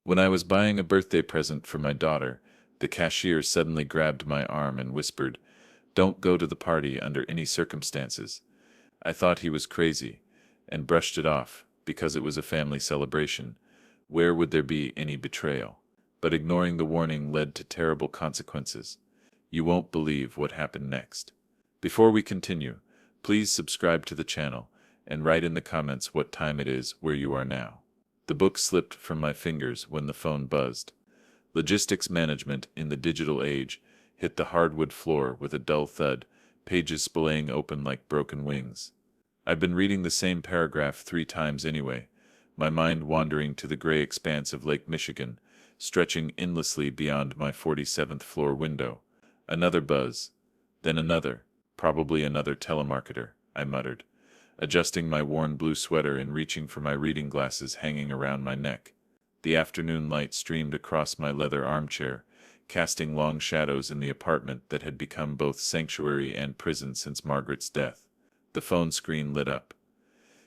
When I was buying a birthday present for my daughter, the cashier suddenly grabbed my arm and whispered, "Don't go to the party under any circumstances." I thought he was crazy, and brushed it off, because it was a family celebration. Where would there be any betrayal? But ignoring the warning led to terrible consequences. You won't believe what happened next. Before we continue, please subscribe to the channel, and write in the comments what time it is where you are now. The book slipped from my fingers when the phone buzzed. Logistics management in the digital age hit the hardwood floor with a dull thud, pages splaying open like broken wings. I've been reading the same paragraph 3 times anyway, my mind wandering to the gray expanse of Lake Michigan, stretching endlessly beyond my 47th floor window. Another buzz, then another, probably another telemarketer, I muttered, adjusting my worn blue sweater and reaching for my reading glasses hanging around my neck. The afternoon light streamed across my leather armchair, casting long shadows in the apartment that had become both sanctuary and prison since Margaret's death. The phone screen lit up.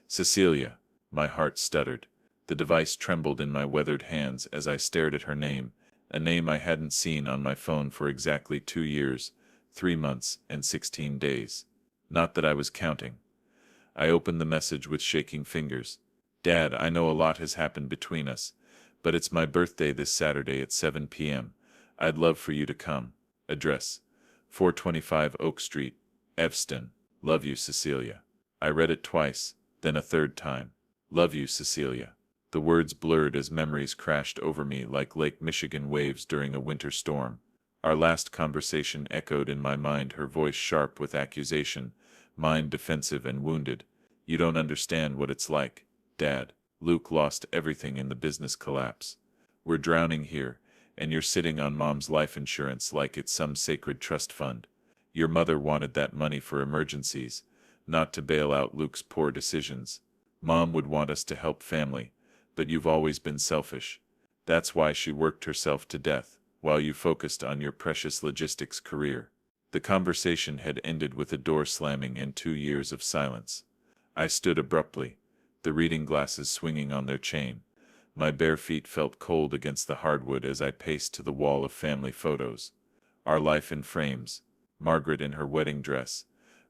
Cecilia, my heart stuttered. The device trembled in my weathered hands as I stared at her name, a name I hadn't seen on my phone for exactly 2 years, 3 months, and 16 days. Not that I was counting. I opened the message with shaking fingers. "Dad, I know a lot has happened between us, but it's my birthday this Saturday at 7 p.m. I'd love for you to come. Address: 425 Oak Street, Evanston. Love you, Cecilia." I read it twice, then a third time. "Love you, Cecilia." The words blurred as memories crashed over me like Lake Michigan waves during a winter storm. Our last conversation echoed in my mind, her voice sharp with accusation, mine defensive and wounded. "You don't understand what it's like, Dad. Luke lost everything in the business collapse. We're drowning here, and you're sitting on Mom's life insurance like it's some sacred trust fund. Your mother wanted that money for emergencies, not to bail out Luke's poor decisions. Mom would want us to help family, but you've always been selfish. That's why she worked herself to death, while you focused on your precious logistics career." The conversation had ended with a door slamming and 2 years of silence. I stood abruptly, the reading glasses swinging on their chain. My bare feet felt cold against the hardwood as I paced to the wall of family photos. Our life in frames. Margaret in her wedding dress,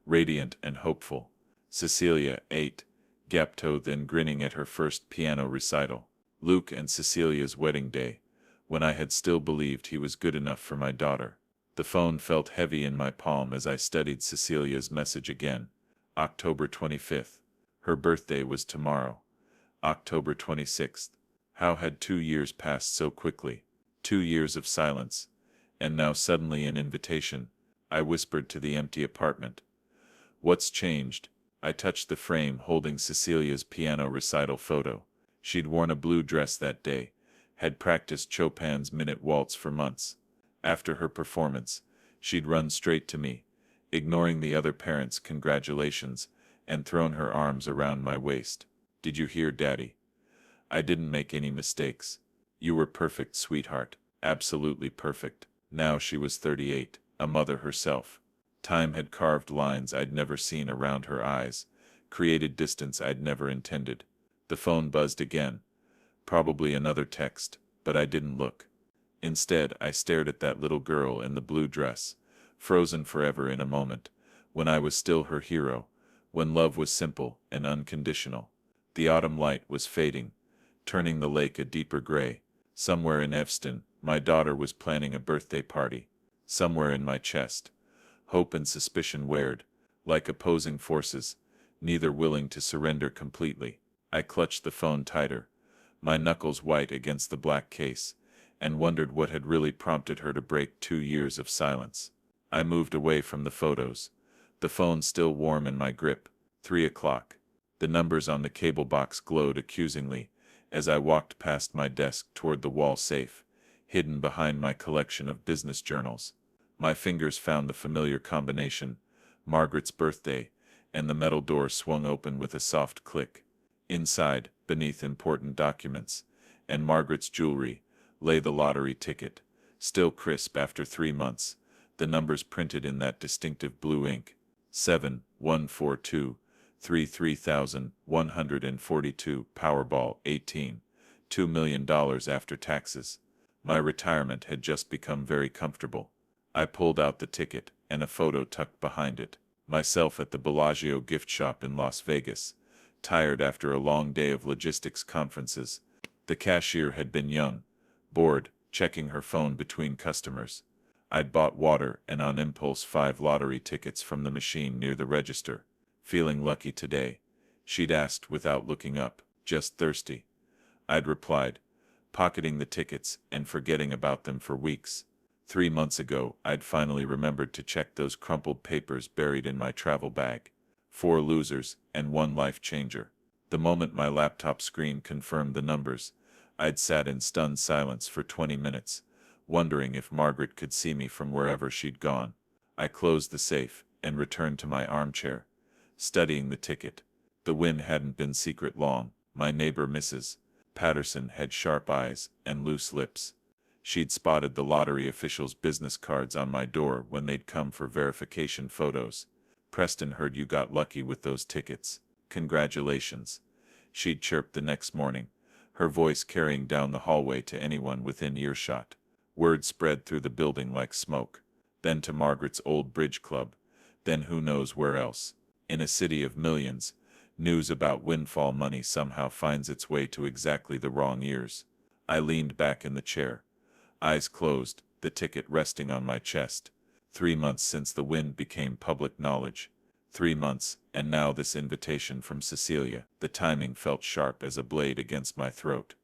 radiant and hopeful. Cecilia, 8, gap-toothed and grinning at her first piano recital. Luke and Cecilia's wedding day, when I had still believed he was good enough for my daughter. The phone felt heavy in my palm as I studied Cecilia's message again. October 25th. Her birthday was tomorrow. October 26th. How had 2 years passed so quickly? 2 years of silence. And now suddenly an invitation. I whispered to the empty apartment. "What's changed?" I touched the frame holding Cecilia's piano recital photo. She'd worn a blue dress that day, had practiced Chopin's Minute Waltz for months. After her performance, she'd run straight to me, ignoring the other parents' congratulations, and thrown her arms around my waist. "Did you hear, Daddy? I didn't make any mistakes. You were perfect, sweetheart. Absolutely perfect." Now she was 38, a mother herself. Time had carved lines I'd never seen around her eyes, created distance I'd never intended. The phone buzzed again. Probably another text, but I didn't look. Instead, I stared at that little girl in the blue dress, frozen forever in a moment, when I was still her hero, when love was simple and unconditional. The autumn light was fading, turning the lake a deeper gray. Somewhere in Evanston, my daughter was planning a birthday party. Somewhere in my chest, hope and suspicion wared, like opposing forces, neither willing to surrender completely. I clutched the phone tighter, my knuckles white against the black case, and wondered what had really prompted her to break 2 years of silence. I moved away from the photos, the phone still warm in my grip. 3 o'clock. The numbers on the cable box glowed accusingly as I walked past my desk toward the wall safe, hidden behind my collection of business journals. My fingers found the familiar combination, Margaret's birthday, and the metal door swung open with a soft click. Inside, beneath important documents, and Margaret's jewelry, lay the lottery ticket, still crisp after 3 months, the numbers printed in that distinctive blue ink. 7 1 4 2 3 3142, Powerball 18 $2 million after taxes. My retirement had just become very comfortable. I pulled out the ticket, and a photo tucked behind it. Myself at the Bellagio gift shop in Las Vegas, tired after a long day of logistics conferences. The cashier had been young, bored, checking her phone between customers. I'd bought water and on impulse 5 lottery tickets from the machine near the register. Feeling lucky today, she'd asked without looking up, just thirsty. I'd replied, pocketing the tickets and forgetting about them for weeks. 3 months ago, I'd finally remembered to check those crumpled papers buried in my travel bag. 4 losers and 1 life changer. The moment my laptop screen confirmed the numbers, I'd sat in stunned silence for 20 minutes, wondering if Margaret could see me from wherever she'd gone. I closed the safe and returned to my armchair, studying the ticket. The win hadn't been secret long. My neighbor, Mrs. Patterson, had sharp eyes and loose lips. She'd spotted the lottery officials' business cards on my door when they'd come for verification photos. "Preston heard you got lucky with those tickets. Congratulations," she'd chirped the next morning, her voice carrying down the hallway to anyone within earshot. Word spread through the building like smoke, then to Margaret's old bridge club, then who knows where else. In a city of millions, news about windfall money somehow finds its way to exactly the wrong ears. I leaned back in the chair, eyes closed, the ticket resting on my chest. 3 months since the win became public knowledge. 3 months, and now this invitation from Cecilia. The timing felt sharp as a blade against my throat.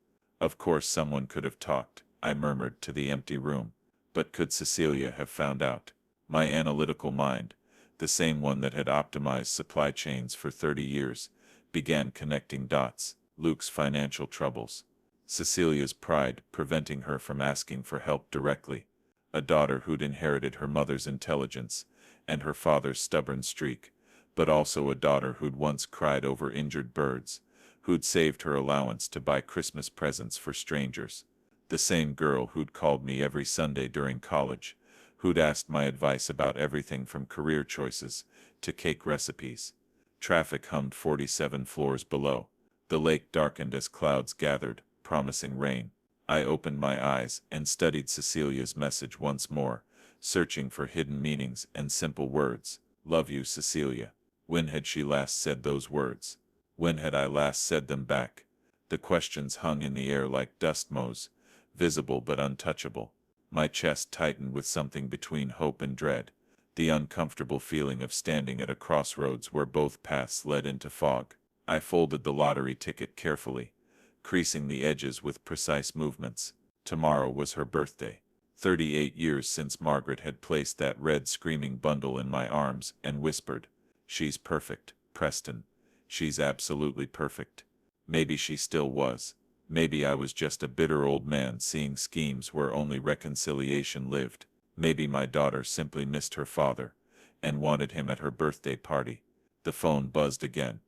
Of course someone could have talked, I murmured to the empty room. But could Cecilia have found out? My analytical mind, the same one that had optimized supply chains for 30 years, began connecting dots. Luke's financial troubles, Cecilia's pride preventing her from asking for help directly, a daughter who'd inherited her mother's intelligence and her father's stubborn streak, but also a daughter who'd once cried over injured birds, who'd saved her allowance to buy Christmas presents for strangers, the same girl who'd called me every Sunday during college, who'd asked my advice about everything from career choices to cake recipes. Traffic hummed 47 floors below. The lake darkened as clouds gathered, promising rain. I opened my eyes and studied Cecilia's message once more, searching for hidden meanings and simple words. "Love you, Cecilia." When had she last said those words? When had I last said them back? The questions hung in the air like dust motes, visible but untouchable. My chest tightened with something between hope and dread, the uncomfortable feeling of standing at a crossroads where both paths led into fog. I folded the lottery ticket carefully, creasing the edges with precise movements. Tomorrow was her birthday. 38 years since Margaret had placed that red screaming bundle in my arms and whispered, "She's perfect, Preston. She's absolutely perfect." Maybe she still was. Maybe I was just a bitter old man seeing schemes where only reconciliation lived. Maybe my daughter simply missed her father and wanted him at her birthday party. The phone buzzed again.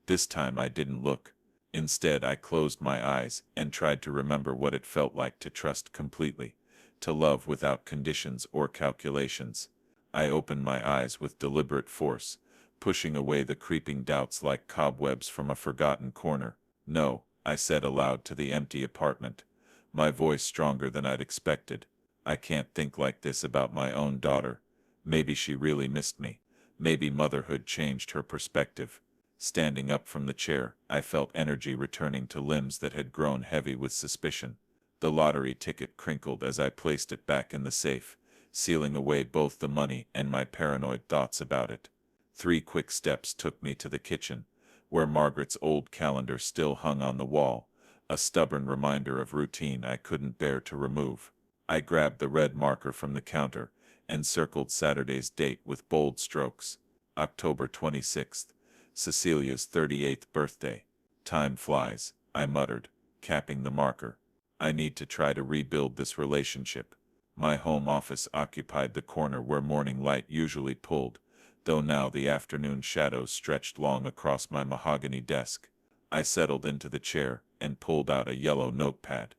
This time I didn't look. Instead, I closed my eyes and tried to remember what it felt like to trust completely, to love without conditions or calculations. I opened my eyes with deliberate force, pushing away the creeping doubts like cobwebs from a forgotten corner. "No," I said aloud to the empty apartment, my voice stronger than I'd expected. "I can't think like this about my own daughter. Maybe she really missed me. Maybe motherhood changed her perspective." Standing up from the chair, I felt energy returning to limbs that had grown heavy with suspicion. The lottery ticket crinkled as I placed it back in the safe, sealing away both the money and my paranoid thoughts about it. 3 quick steps took me to the kitchen, where Margaret's old calendar still hung on the wall, a stubborn reminder of routine I couldn't bear to remove. I grabbed the red marker from the counter and circled Saturday's date with bold strokes. October 26th. Cecilia's 38th birthday. "Time flies," I muttered, capping the marker. "I need to try to rebuild this relationship." My home office occupied the corner where morning light usually pulled, though now the afternoon shadows stretched long across my mahogany desk. I settled into the chair and pulled out a yellow notepad,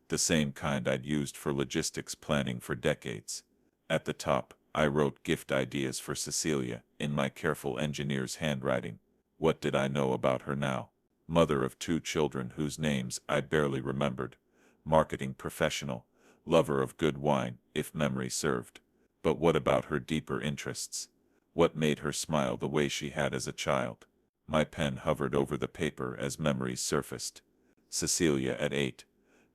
the same kind I'd used for logistics planning for decades. At the top, I wrote gift ideas for Cecilia in my careful engineer's handwriting. What did I know about her now? mother of 2 children whose names I barely remembered, marketing professional, lover of good wine, if memory served. But what about her deeper interests? What made her smile the way she had as a child? My pen hovered over the paper as memories surfaced. Cecilia at 8,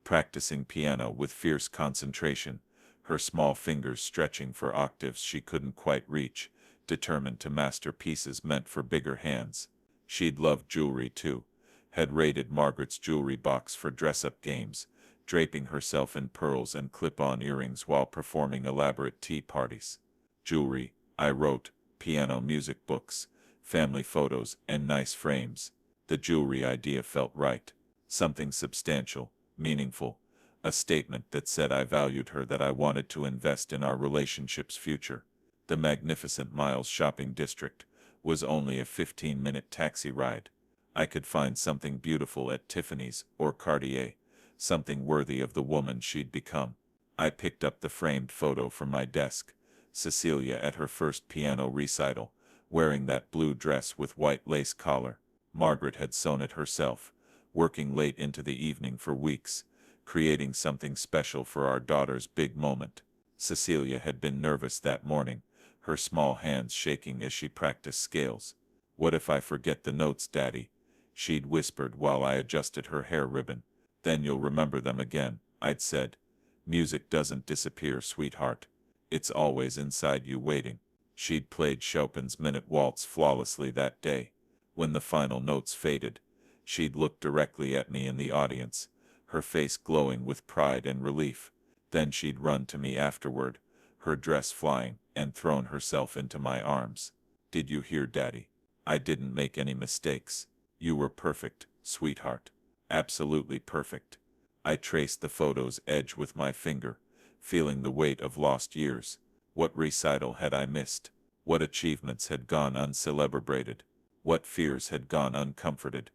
practicing piano with fierce concentration, her small fingers stretching for octaves she couldn't quite reach, determined to master pieces meant for bigger hands. She'd loved jewelry too, had raided Margaret's jewelry box for dress-up games, draping herself in pearls and clip-on earrings while performing elaborate tea parties. Jewelry, I wrote, piano music books, family photos, and nice frames. The jewelry idea felt right. Something substantial, meaningful, a statement that said I valued her, that I wanted to invest in our relationship's future. The magnificent Miles shopping district was only a 15-minute taxi ride. I could find something beautiful at Tiffany's or Cartier, something worthy of the woman she'd become. I picked up the framed photo from my desk, Cecilia at her first piano recital, wearing that blue dress with white lace collar. Margaret had sewn it herself, working late into the evening for weeks, creating something special for our daughter's big moment. Cecilia had been nervous that morning, her small hands shaking as she practiced scales. "What if I forget the notes, Daddy?" she'd whispered while I adjusted her hair ribbon. "Then you'll remember them again," I'd said. "Music doesn't disappear, sweetheart. It's always inside you waiting." She'd played Chopin's Minute Waltz flawlessly that day. When the final notes faded, she'd looked directly at me in the audience, her face glowing with pride and relief. Then she'd run to me afterward, her dress flying, and thrown herself into my arms. "Did you hear, Daddy? I didn't make any mistakes. You were perfect, sweetheart. Absolutely perfect." I traced the photo's edge with my finger, feeling the weight of lost years. What recital had I missed? What achievements had gone uncelebrated? What fears had gone uncomforted?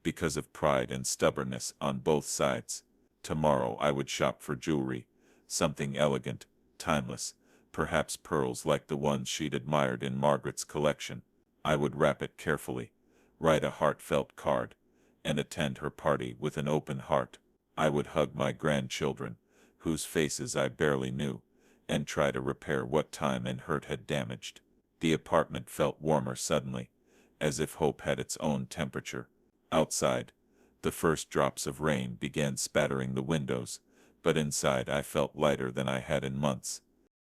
Because of pride and stubbornness on both sides. Tomorrow I would shop for jewelry, something elegant, timeless, perhaps pearls like the ones she'd admired in Margaret's collection. I would wrap it carefully, write a heartfelt card, and attend her party with an open heart. I would hug my grandchildren, whose faces I barely knew, and try to repair what time and hurt had damaged. The apartment felt warmer suddenly, as if hope had its own temperature. Outside, the first drops of rain began spattering the windows, but inside I felt lighter than I had in months.